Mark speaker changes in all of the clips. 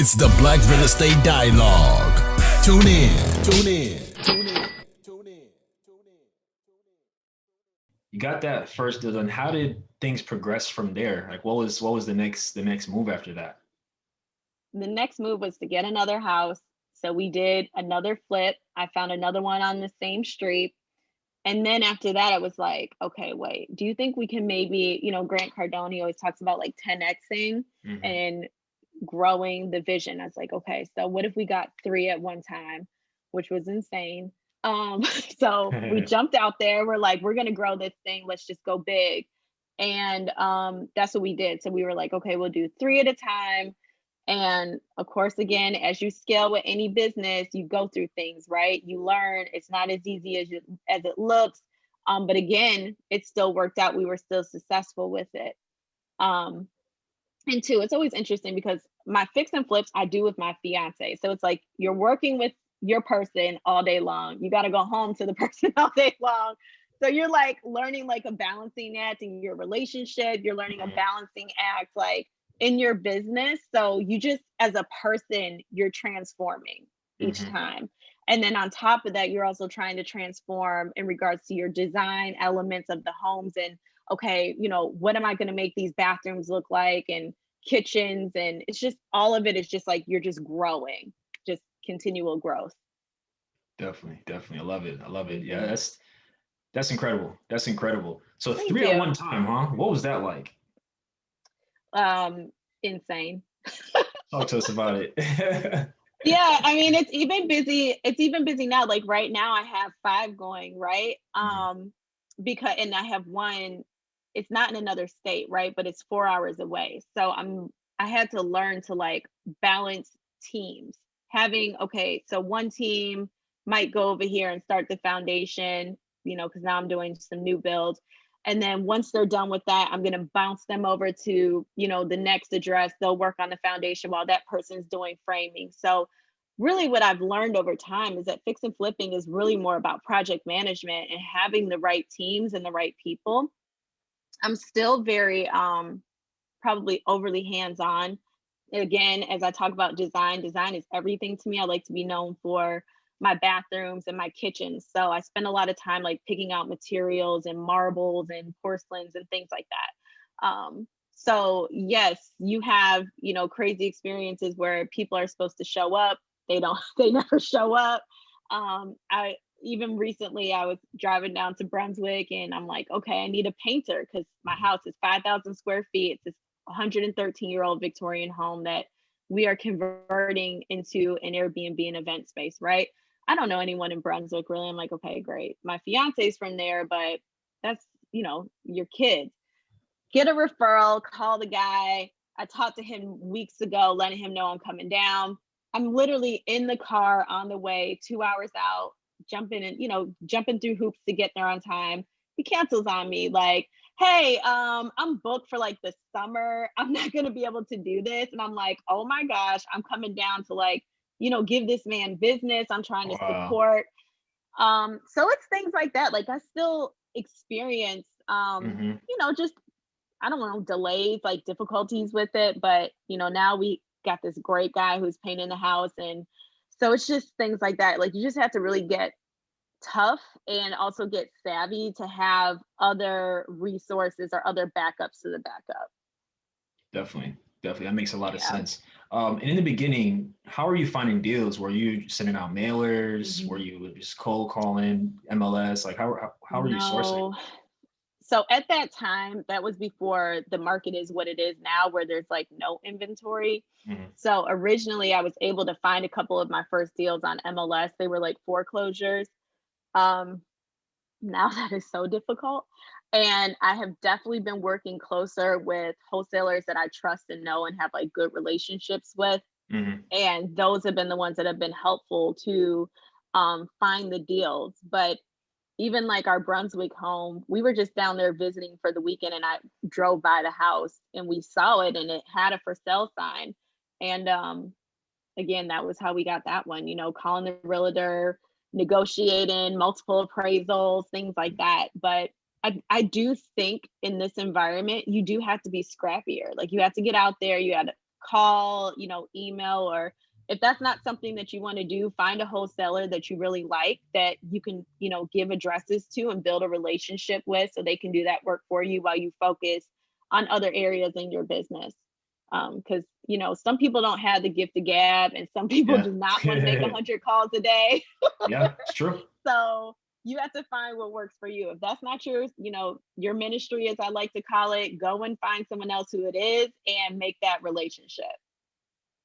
Speaker 1: It's the Black Real Estate Dialogue. Tune in. Tune in. Tune in. Tune in.
Speaker 2: You got that first deal done. How did things progress from there? Like what was the next move after that?
Speaker 3: The next move was to get another house. So we did another flip. I found another one on the same street. And then after that, I was like, okay, wait, do you think we can maybe, Grant Cardone, he always talks about like 10Xing
Speaker 2: Hmm.
Speaker 3: and growing the vision. I was like, okay, so what if we got three at one time, which was insane. So we jumped out there. We're like, we're gonna grow this thing. Let's just go big. And that's what we did. So we were like, okay, we'll do three at a time. And of course, again, as you scale with any business, you go through things, right? You learn. It's not as easy as it looks. But again, it still worked out. We were still successful with it. Um, and two, it's always interesting because my fix and flips I do with my fiance. So it's like you're working with your person all day long. You got to go home to the person all day long. So you're like learning like a balancing act in your relationship. You're learning a
Speaker 2: Hmm.
Speaker 3: balancing act like in your business. So you just, as a person, you're transforming each
Speaker 2: Hmm.
Speaker 3: time. And then on top of that, you're also trying to transform in regards to your design elements of the homes and okay, what am I going to make these bathrooms look like and kitchens and it's just all of it is just like you're just growing, just continual growth.
Speaker 2: Definitely, definitely. I love it. I love it. Yeah,
Speaker 3: Hmm.
Speaker 2: that's incredible. That's incredible. So
Speaker 3: Thank
Speaker 2: three at one
Speaker 3: you.
Speaker 2: time, huh? What was that like?
Speaker 3: Um, Insane.
Speaker 2: Talk to us about it.
Speaker 3: Yeah, I mean it's even busy. It's even busy now. Like right now I have five going, right?
Speaker 2: Mhm.
Speaker 3: Because and I have one, it's not in another state, right? But it's 4 hours away. So I had to learn to like balance teams. Having okay, so one team might go over here and start the foundation, because now I'm doing some new builds. And then once they're done with that, I'm going to bounce them over to, the next address. They'll work on the foundation while that person's doing framing. So really what I've learned over time is that fix and flipping is really more about project management and having the right teams and the right people. I'm still very probably overly hands-on. Again, as I talk about design, design is everything to me. I like to be known for my bathrooms and my kitchens. So I spend a lot of time like picking out materials and marbles and porcelains and things like that. So yes, you have, crazy experiences where people are supposed to show up. They don't, they never show up. I even recently I was driving down to Brunswick and I'm like, okay, I need a painter because my house is 5,000 square feet. It's 113-year-old Victorian home that we are converting into an Airbnb and event space, right? I don't know anyone in Brunswick really. I'm like, okay, great. My fiance's from there, but that's, your kids. Get a referral, call the guy. I talked to him weeks ago, letting him know I'm coming down. I'm literally in the car on the way, 2 hours out, jumping through hoops to get there on time. He cancels on me like, hey, I'm booked for like the summer. I'm not gonna be able to do this. And I'm like, oh my gosh, I'm coming down to like, give this man business. I'm trying to
Speaker 2: Wow.
Speaker 3: support. So it's things like that. Like I still experience
Speaker 2: Hmm.
Speaker 3: just I don't know, delays, like difficulties with it. But, now we got this great guy who's painting the house. And so it's just things like that. Like you just have to really get tough and also get savvy to have other resources or other backups to the backup.
Speaker 2: Definitely. Definitely. That makes a lot of
Speaker 3: Yeah.
Speaker 2: sense. And in the beginning, how are you finding deals? Were you sending out mailers? Were
Speaker 3: Mhm.
Speaker 2: you just cold calling MLS? Like how are you sourcing?
Speaker 3: No. So at that time, that was before the market is what it is now, where there's like no inventory.
Speaker 2: Hmm.
Speaker 3: So originally, I was able to find a couple of my first deals on MLS. They were like foreclosures. Um, Now that is so difficult. And I have definitely been working closer with wholesalers that I trust and know and have like good relationships with.
Speaker 2: Hmm.
Speaker 3: And those have been the ones that have been helpful to find the deals. But even like our Brunswick home, we were just down there visiting for the weekend and I drove by the house and we saw it and it had a for sale sign. And again, that was how we got that one, calling the realtor, negotiating multiple appraisals, things like that. But I do think in this environment, you do have to be scrappier. Like you have to get out there, you have to call, email, or if that's not something that you want to do, find a wholesaler that you really like that you can, give addresses to and build a relationship with so they can do that work for you while you focus on other areas in your business. Because, some people don't have the gift of gab and some people
Speaker 2: Yeah.
Speaker 3: do not want to make 100 calls a day.
Speaker 2: Yeah, it's true.
Speaker 3: So you have to find what works for you. If that's not your ministry, as I like to call it, go and find someone else who it is and make that relationship.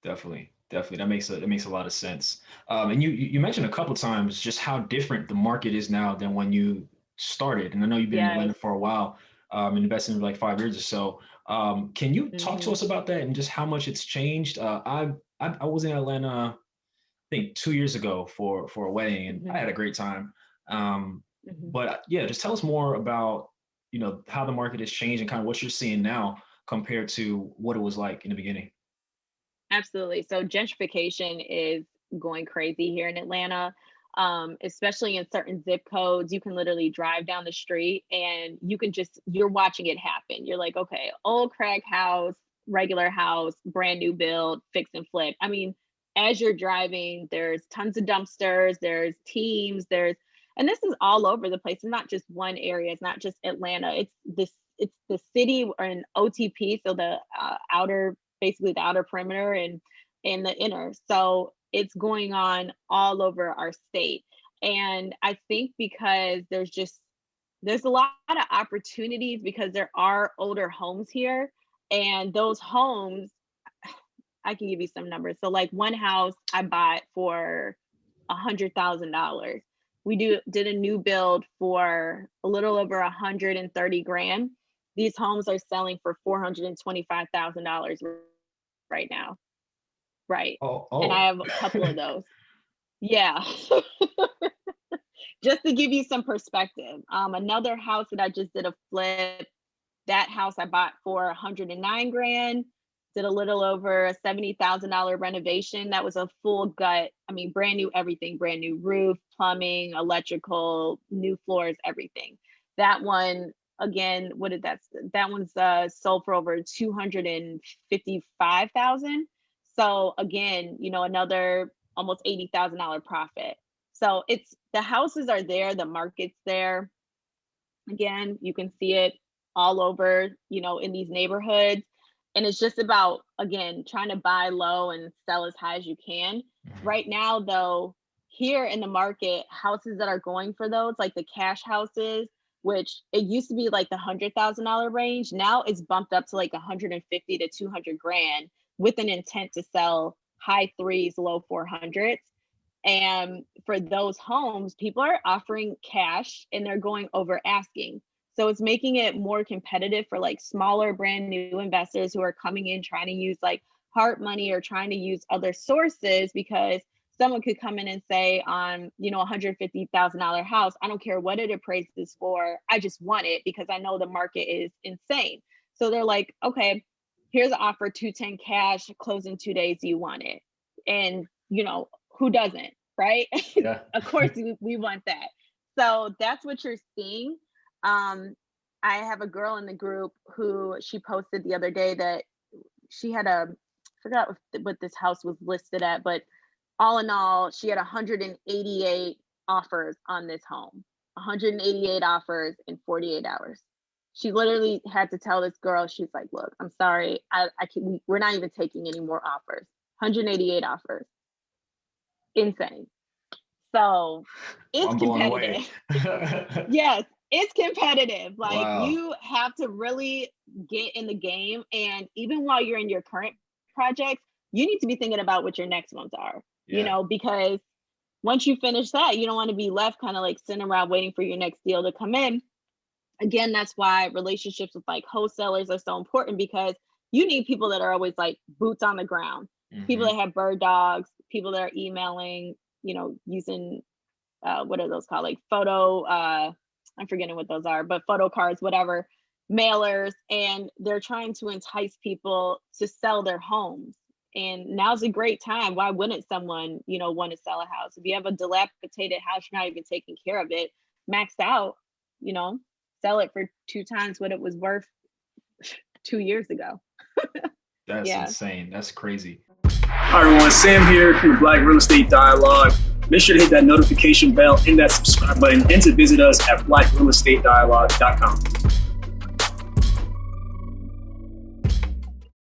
Speaker 2: Definitely. Definitely. That makes a lot of sense. And you mentioned a couple times just how different the market is now than when you started. And I know you've been in
Speaker 3: Yes.
Speaker 2: Atlanta for a while, investing like 5 years or so. Can you talk to
Speaker 3: Hmm.
Speaker 2: us about that and just how much it's changed? I was in Atlanta, I think 2 years ago for a wedding, and I
Speaker 3: Hmm.
Speaker 2: had a great time. Um,
Speaker 3: Hmm.
Speaker 2: but yeah, just tell us more about how the market has changed and kind of what you're seeing now compared to what it was like in the beginning.
Speaker 3: Absolutely. So gentrification is going crazy here in Atlanta, especially in certain zip codes. You can literally drive down the street and you're watching it happen. You're like, okay, old crack house, regular house, brand new build, fix and flip. I mean, as you're driving, there's tons of dumpsters, there's teams, and this is all over the place. It's not just one area. It's not just Atlanta. It's the city or an OTP. So the basically the outer perimeter and the inner. So it's going on all over our state. And I think because there's a lot of opportunities because there are older homes here. And those homes, I can give you some numbers. So like one house I bought for $100,000. Did a new build for a little over 130 grand. These homes are selling for $425,000 right now. Right.
Speaker 2: Oh,
Speaker 3: And I
Speaker 2: oh.
Speaker 3: have a couple of those. Yeah. Just to give you some perspective. Another house that I just did a flip, that house I bought for 109 grand, did a little over a $70,000 renovation. That was a full gut. I mean, brand new everything, brand new roof, plumbing, electrical, new floors, everything. That one, again, what did that one's sold for over 255,000. So again, another almost $80,000 profit. So the houses are there, the market's there. Again, you can see it all over, in these neighborhoods. And it's just about, again, trying to buy low and sell as high as you can.
Speaker 2: Mhm.
Speaker 3: Right now, though, here in the market, houses that are going for those, like the cash houses, which it used to be like the $100,000 range. Now it's bumped up to like 150 to 200 grand with an intent to sell high threes, low 400s. And for those homes, people are offering cash and they're going over asking. So it's making it more competitive for like smaller brand new investors who are coming in trying to use like hard money or trying to use other sources because someone could come in and say on, $150,000 house, I don't care what it appraises for. I just want it because I know the market is insane. So they're like, okay, here's an offer 210 cash, close in 2 days. You want it. And who doesn't, right?
Speaker 2: Yeah.
Speaker 3: Of course we want that. So that's what you're seeing. I have a girl in the group who she posted the other day that she had forgot what this house was listed at, but all in all, she had 188 offers on this home. 188 offers in 48 hours. She literally had to tell this girl, she's like, look, I'm sorry, I can, we're not even taking any more offers. 188 offers. Insane. So it's
Speaker 2: I'm blown away.
Speaker 3: competitive. Yes, it's competitive. Like
Speaker 2: Wow.
Speaker 3: you have to really get in the game. And even while you're in your current projects, you need to be thinking about what your next ones are,
Speaker 2: Yeah.
Speaker 3: because once you finish that, you don't want to be left kind of like sitting around waiting for your next deal to come in. Again, that's why relationships with like wholesalers are so important because you need people that are always like boots on the ground, people
Speaker 2: Hmm.
Speaker 3: that have bird dogs, people that are emailing, using what are those called? Like I'm forgetting what those are, but photo cards, whatever, mailers, and they're trying to entice people to sell their homes. And now's a great time. Why wouldn't someone, want to sell a house? If you have a dilapidated house, you're not even taking care of it, maxed out, you know, sell it for two times what it was worth 2 years ago.
Speaker 2: That's
Speaker 3: Yeah.
Speaker 2: insane. That's crazy.
Speaker 4: Hi everyone, Sam here from the Black Real Estate Dialogue. Make sure to hit that notification bell and that subscribe button and to visit us at blackrealestatedialogue.com.